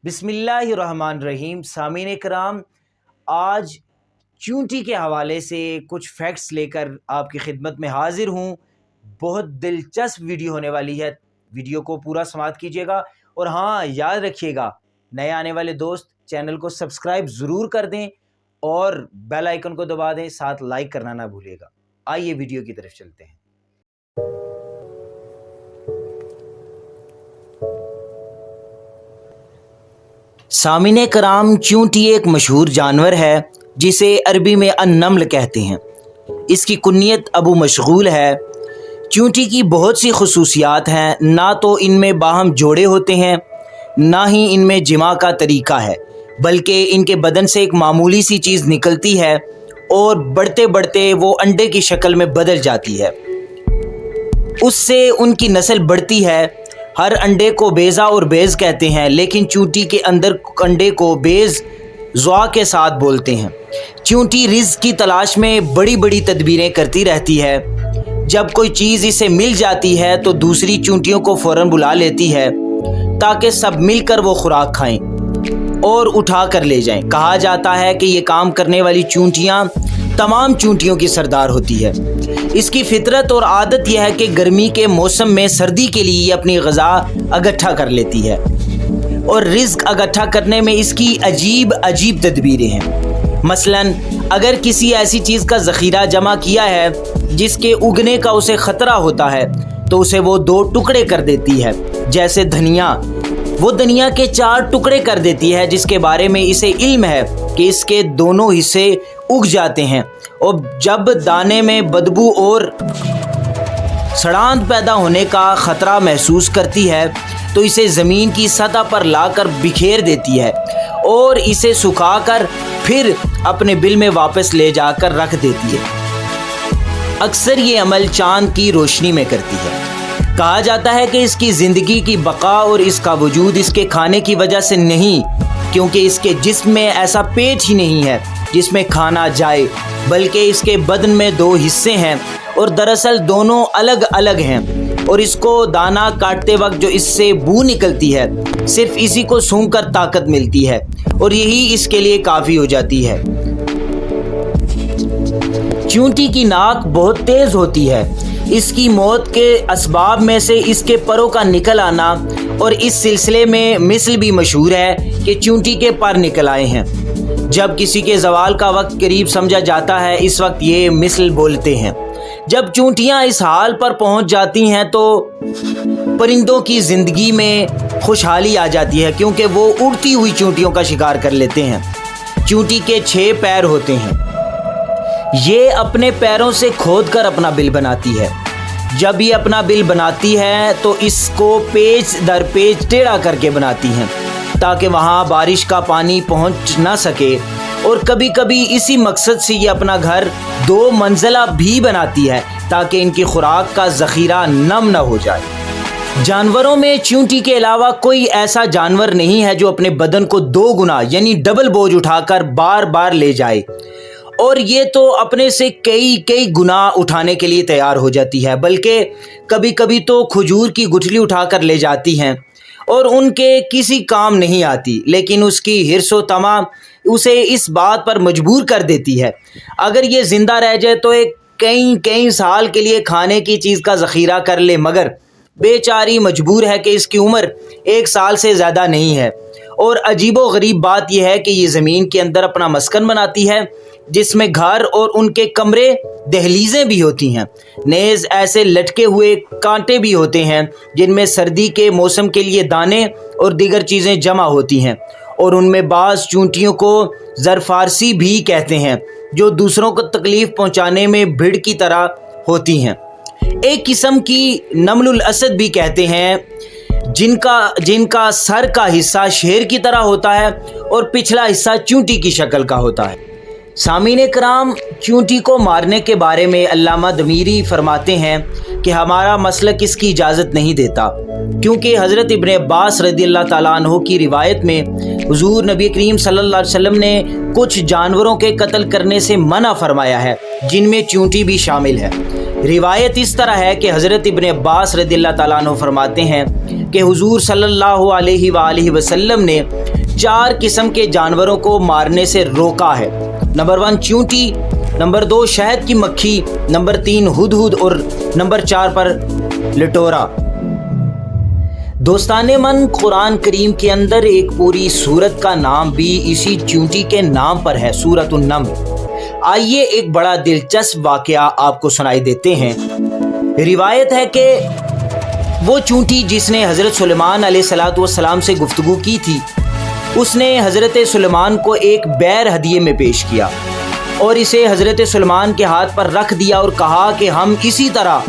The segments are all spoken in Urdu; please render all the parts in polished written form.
بسم اللہ الرحمن الرحیم۔ سامعین کرام، آج چونٹی کے حوالے سے کچھ فیکٹس لے کر آپ کی خدمت میں حاضر ہوں۔ بہت دلچسپ ویڈیو ہونے والی ہے، ویڈیو کو پورا سماعت کیجیے گا، اور ہاں یاد رکھیے گا نئے آنے والے دوست چینل کو سبسکرائب ضرور کر دیں اور بیل آئیکن کو دبا دیں، ساتھ لائک کرنا نہ بھولیے گا۔ آئیے ویڈیو کی طرف چلتے ہیں۔ سامعین کرام، چونٹی ایک مشہور جانور ہے جسے عربی میں النمل کہتے ہیں۔ اس کی کنیت ابو مشغول ہے۔ چونٹی کی بہت سی خصوصیات ہیں، نہ تو ان میں باہم جوڑے ہوتے ہیں، نہ ہی ان میں جماع کا طریقہ ہے، بلکہ ان کے بدن سے ایک معمولی سی چیز نکلتی ہے اور بڑھتے بڑھتے وہ انڈے کی شکل میں بدل جاتی ہے۔ اس سے ان کی نسل بڑھتی ہے۔ ہر انڈے کو بیضہ اور بیض کہتے ہیں، لیکن چونٹی کے اندر انڈے کو بیض زوا کے ساتھ بولتے ہیں۔ چونٹی رزق کی تلاش میں بڑی بڑی تدبیریں کرتی رہتی ہے۔ جب کوئی چیز اسے مل جاتی ہے تو دوسری چونٹیوں کو فوراً بلا لیتی ہے تاکہ سب مل کر وہ خوراک کھائیں اور اٹھا کر لے جائیں۔ کہا جاتا ہے کہ یہ کام کرنے والی چونٹیاں تمام چونٹیوں کی سردار ہوتی ہے۔ اس کی فطرت اور عادت یہ ہے کہ گرمی کے موسم میں سردی کے لیے اپنی غذا اکٹھا کر لیتی ہے، اور رزق اکٹھا کرنے میں اس کی عجیب تدبیریں ہیں۔ مثلاً اگر کسی ایسی چیز کا ذخیرہ جمع کیا ہے جس کے اگنے کا اسے خطرہ ہوتا ہے تو اسے وہ 2 ٹکڑے کر دیتی ہے۔ جیسے دھنیا، وہ دنیا کے 4 ٹکڑے کر دیتی ہے جس کے بارے میں اسے علم ہے کہ اس کے دونوں حصے اگ جاتے ہیں، اور جب دانے میں بدبو اور سڑاند پیدا ہونے کا خطرہ محسوس کرتی ہے تو اسے زمین کی سطح پر لا کر بکھیر دیتی ہے اور اسے سکھا کر پھر اپنے بل میں واپس لے جا کر رکھ دیتی ہے۔ اکثر یہ عمل چاند کی روشنی میں کرتی ہے۔ کہا جاتا ہے کہ اس کی زندگی کی بقا اور اس کا وجود اس کے کھانے کی وجہ سے نہیں، کیونکہ اس کے جسم میں ایسا پیٹ ہی نہیں ہے جس میں کھانا جائے، بلکہ اس کے بدن میں 2 حصے ہیں اور دراصل دونوں الگ الگ ہیں، اور اس کو دانا کاٹتے وقت جو اس سے بو نکلتی ہے صرف اسی کو سونگھ کر طاقت ملتی ہے، اور یہی اس کے لیے کافی ہو جاتی ہے۔ چونٹی کی ناک بہت تیز ہوتی ہے۔ اس کی موت کے اسباب میں سے اس کے پروں کا نکل آنا، اور اس سلسلے میں مثل بھی مشہور ہے کہ چونٹی کے پر نکل آئے ہیں۔ جب کسی کے زوال کا وقت قریب سمجھا جاتا ہے، اس وقت یہ مثل بولتے ہیں۔ جب چونٹیاں اس حال پر پہنچ جاتی ہیں تو پرندوں کی زندگی میں خوشحالی آ جاتی ہے، کیونکہ وہ اڑتی ہوئی چونٹیوں کا شکار کر لیتے ہیں۔ چونٹی کے 6 پیر ہوتے ہیں۔ یہ اپنے پیروں سے کھود کر اپنا بل بناتی ہے۔ جب یہ اپنا بل بناتی ہے تو اس کو پیچ در پیچ ٹیڑھا کر کے بناتی ہیں تاکہ وہاں بارش کا پانی پہنچ نہ سکے، اور کبھی کبھی اسی مقصد سے یہ اپنا گھر 2 منزلہ بھی بناتی ہے تاکہ ان کی خوراک کا ذخیرہ نم نہ ہو جائے۔ جانوروں میں چونٹی کے علاوہ کوئی ایسا جانور نہیں ہے جو اپنے بدن کو 2 گنا یعنی ڈبل بوجھ اٹھا کر بار بار لے جائے، اور یہ تو اپنے سے کئی گنا اٹھانے کے لیے تیار ہو جاتی ہے، بلکہ کبھی کبھی تو کھجور کی گٹھلی اٹھا کر لے جاتی ہیں اور ان کے کسی کام نہیں آتی، لیکن اس کی حرص و طمع اسے اس بات پر مجبور کر دیتی ہے اگر یہ زندہ رہ جائے تو ایک کئی سال کے لیے کھانے کی چیز کا ذخیرہ کر لے، مگر بیچاری مجبور ہے کہ اس کی عمر 1 سال سے زیادہ نہیں ہے۔ اور عجیب و غریب بات یہ ہے کہ یہ زمین کے اندر اپنا مسکن بناتی ہے، جس میں گھر اور ان کے کمرے دہلیزیں بھی ہوتی ہیں، نیز ایسے لٹکے ہوئے کانٹے بھی ہوتے ہیں جن میں سردی کے موسم کے لیے دانے اور دیگر چیزیں جمع ہوتی ہیں، اور ان میں بعض چونٹیوں کو زرفارسی بھی کہتے ہیں جو دوسروں کو تکلیف پہنچانے میں بھیڑ کی طرح ہوتی ہیں۔ ایک قسم کی نمل الاسد بھی کہتے ہیں جن کا سر کا حصہ شیر کی طرح ہوتا ہے اور پچھلا حصہ چونٹی کی شکل کا ہوتا ہے۔ سامعین کرام، چونٹی کو مارنے کے بارے میں علامہ دمیری فرماتے ہیں کہ ہمارا مسلک اس کی اجازت نہیں دیتا، کیونکہ حضرت ابن عباس رضی اللہ تعالیٰ عنہ کی روایت میں حضور نبی کریم صلی اللہ علیہ وسلم نے کچھ جانوروں کے قتل کرنے سے منع فرمایا ہے، جن میں چونٹی بھی شامل ہے۔ روایت اس طرح ہے کہ حضرت ابن عباس رضی اللہ تعالیٰ عنہ فرماتے ہیں کہ حضور صلی اللہ علیہ وآلہ وسلم نے 4 قسم کے جانوروں کو مارنے سے روکا ہے۔ نمبر 1 چیونٹی، نمبر 2 شہد کی مکھی، نمبر 3 ہدہد اور نمبر 4 پر لٹورا۔ دوستان من، قرآن کریم کے اندر ایک پوری سورت کا نام بھی اسی چیونٹی کے نام پر ہے، سورۃ النمل۔ آئیے ایک بڑا دلچسپ واقعہ آپ کو سنائی دیتے ہیں۔ روایت ہے کہ وہ چونٹی جس نے حضرت سلیمان علیہ السلام سے گفتگو کی تھی، اس نے حضرت سلیمان کو ایک بیر ہدیے میں پیش کیا اور اسے حضرت سلیمان کے ہاتھ پر رکھ دیا اور کہا کہ ہم اسی طرح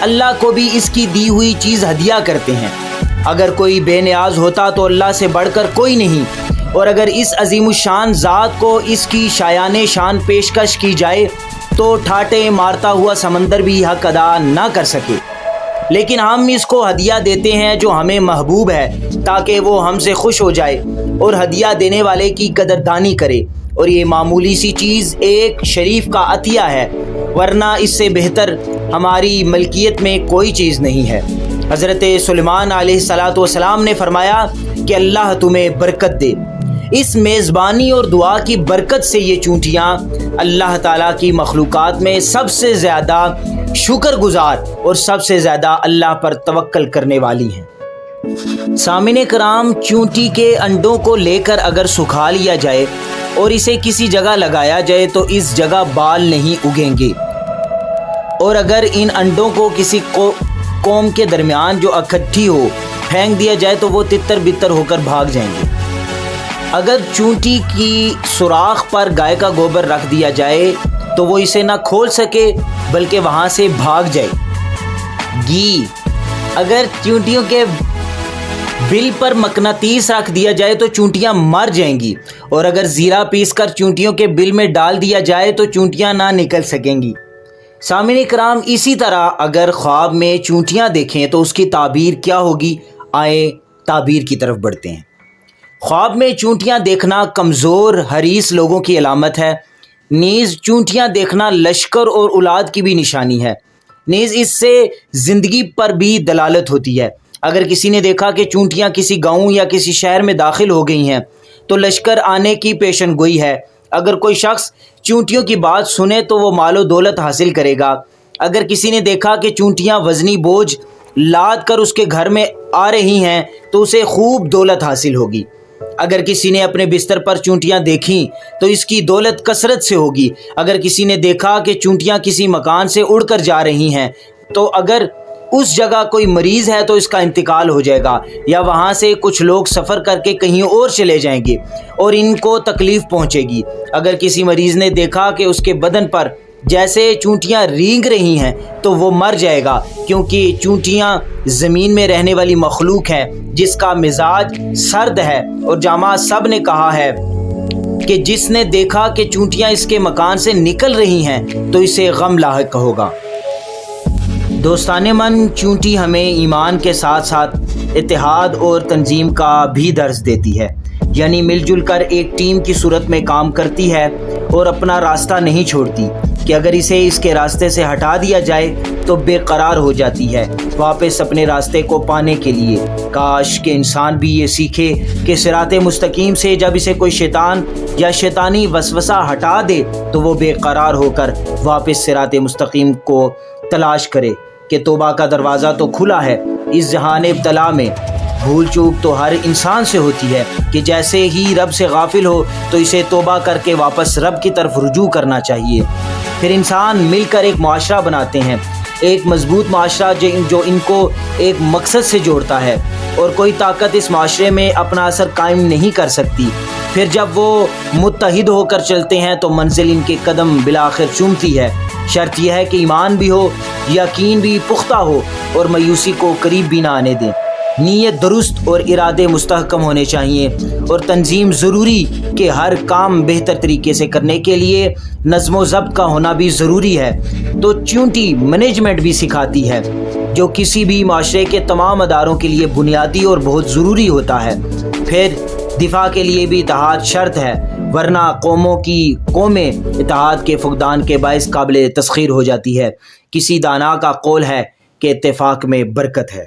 اللہ کو بھی اس کی دی ہوئی چیز ہدیہ کرتے ہیں۔ اگر کوئی بے نیاز ہوتا تو اللہ سے بڑھ کر کوئی نہیں، اور اگر اس عظیم الشان ذات کو اس کی شایان شان پیشکش کی جائے تو ٹھاٹے مارتا ہوا سمندر بھی حق ادا نہ کر سکے، لیکن ہم اس کو ہدیہ دیتے ہیں جو ہمیں محبوب ہے، تاکہ وہ ہم سے خوش ہو جائے اور ہدیہ دینے والے کی قدردانی کرے، اور یہ معمولی سی چیز ایک شریف کا عطیہ ہے، ورنہ اس سے بہتر ہماری ملکیت میں کوئی چیز نہیں ہے۔ حضرت سلیمان علیہ السلام نے فرمایا کہ اللہ تمہیں برکت دے۔ اس میزبانی اور دعا کی برکت سے یہ چونٹیاں اللہ تعالیٰ کی مخلوقات میں سب سے زیادہ شکر گزار اور سب سے زیادہ اللہ پر توکل کرنے والی ہیں۔ سامعین کرام، چونٹی کے انڈوں کو لے کر اگر سکھا لیا جائے اور اسے کسی جگہ لگایا جائے تو اس جگہ بال نہیں اگیں گے، اور اگر ان انڈوں کو کسی قوم کے درمیان جو اکٹھی ہو پھینک دیا جائے تو وہ تتر بتر ہو کر بھاگ جائیں گے۔ اگر چونٹی کی سوراخ پر گائے کا گوبر رکھ دیا جائے تو وہ اسے نہ کھول سکے بلکہ وہاں سے بھاگ جائے گی۔ اگر چونٹیوں کے بل پر مقناطیس رکھ دیا جائے تو چونٹیاں مر جائیں گی، اور اگر زیرہ پیس کر چونٹیوں کے بل میں ڈال دیا جائے تو چونٹیاں نہ نکل سکیں گی۔ سامعین کرام، اسی طرح اگر خواب میں چونٹیاں دیکھیں تو اس کی تعبیر کیا ہوگی؟ آئیں تعبیر کی طرف بڑھتے ہیں۔ خواب میں چونٹیاں دیکھنا کمزور حریص لوگوں کی علامت ہے، نیز چونٹیاں دیکھنا لشکر اور اولاد کی بھی نشانی ہے، نیز اس سے زندگی پر بھی دلالت ہوتی ہے۔ اگر کسی نے دیکھا کہ چونٹیاں کسی گاؤں یا کسی شہر میں داخل ہو گئی ہیں تو لشکر آنے کی پیشن گوئی ہے۔ اگر کوئی شخص چونٹیوں کی بات سنے تو وہ مال و دولت حاصل کرے گا۔ اگر کسی نے دیکھا کہ چونٹیاں وزنی بوجھ لاد کر اس کے گھر میں آ رہی ہیں تو اسے خوب دولت حاصل ہوگی۔ اگر کسی نے اپنے بستر پر چونٹیاں دیکھیں تو اس کی دولت کثرت سے ہوگی۔ اگر کسی نے دیکھا کہ چونٹیاں کسی مکان سے اڑ کر جا رہی ہیں تو اگر اس جگہ کوئی مریض ہے تو اس کا انتقال ہو جائے گا، یا وہاں سے کچھ لوگ سفر کر کے کہیں اور چلے جائیں گے اور ان کو تکلیف پہنچے گی۔ اگر کسی مریض نے دیکھا کہ اس کے بدن پر جیسے چونٹیاں رینگ رہی ہیں تو وہ مر جائے گا، کیونکہ چونٹیاں زمین میں رہنے والی مخلوق ہے جس کا مزاج سرد ہے، اور جامع صاحب نے کہا ہے کہ جس نے دیکھا کہ چونٹیاں اس کے مکان سے نکل رہی ہیں تو اسے غم لاحق ہوگا۔ دوستان من، چونٹی ہمیں ایمان کے ساتھ ساتھ اتحاد اور تنظیم کا بھی درس دیتی ہے، یعنی مل جل کر ایک ٹیم کی صورت میں کام کرتی ہے اور اپنا راستہ نہیں چھوڑتی کہ اگر اسے اس کے راستے سے ہٹا دیا جائے تو بے قرار ہو جاتی ہے واپس اپنے راستے کو پانے کے لیے۔ کاش کہ انسان بھی یہ سیکھے کہ صراط مستقیم سے جب اسے کوئی شیطان یا شیطانی وسوسہ ہٹا دے تو وہ بے قرار ہو کر واپس صراط مستقیم کو تلاش کرے کہ توبہ کا دروازہ تو کھلا ہے۔ اس جہان ابتلا میں بھول چوک تو ہر انسان سے ہوتی ہے کہ جیسے ہی رب سے غافل ہو تو اسے توبہ کر کے واپس رب کی طرف رجوع کرنا چاہیے۔ پھر انسان مل کر ایک معاشرہ بناتے ہیں، ایک مضبوط معاشرہ جو ان کو ایک مقصد سے جوڑتا ہے، اور کوئی طاقت اس معاشرے میں اپنا اثر قائم نہیں کر سکتی۔ پھر جب وہ متحد ہو کر چلتے ہیں تو منزل ان کے قدم بالآخر چومتی ہے۔ شرط یہ ہے کہ ایمان بھی ہو، یقین بھی پختہ ہو، اور مایوسی کو قریب بھی نہ آنے دیں۔ نیت درست اور ارادے مستحکم ہونے چاہیے، اور تنظیم ضروری کہ ہر کام بہتر طریقے سے کرنے کے لیے نظم و ضبط کا ہونا بھی ضروری ہے۔ تو چونٹی مینجمنٹ بھی سکھاتی ہے جو کسی بھی معاشرے کے تمام اداروں کے لیے بنیادی اور بہت ضروری ہوتا ہے۔ پھر دفاع کے لیے بھی اتحاد شرط ہے، ورنہ قومیں اتحاد کے فقدان کے باعث قابل تسخیر ہو جاتی ہے۔ کسی دانا کا قول ہے کہ اتفاق میں برکت ہے۔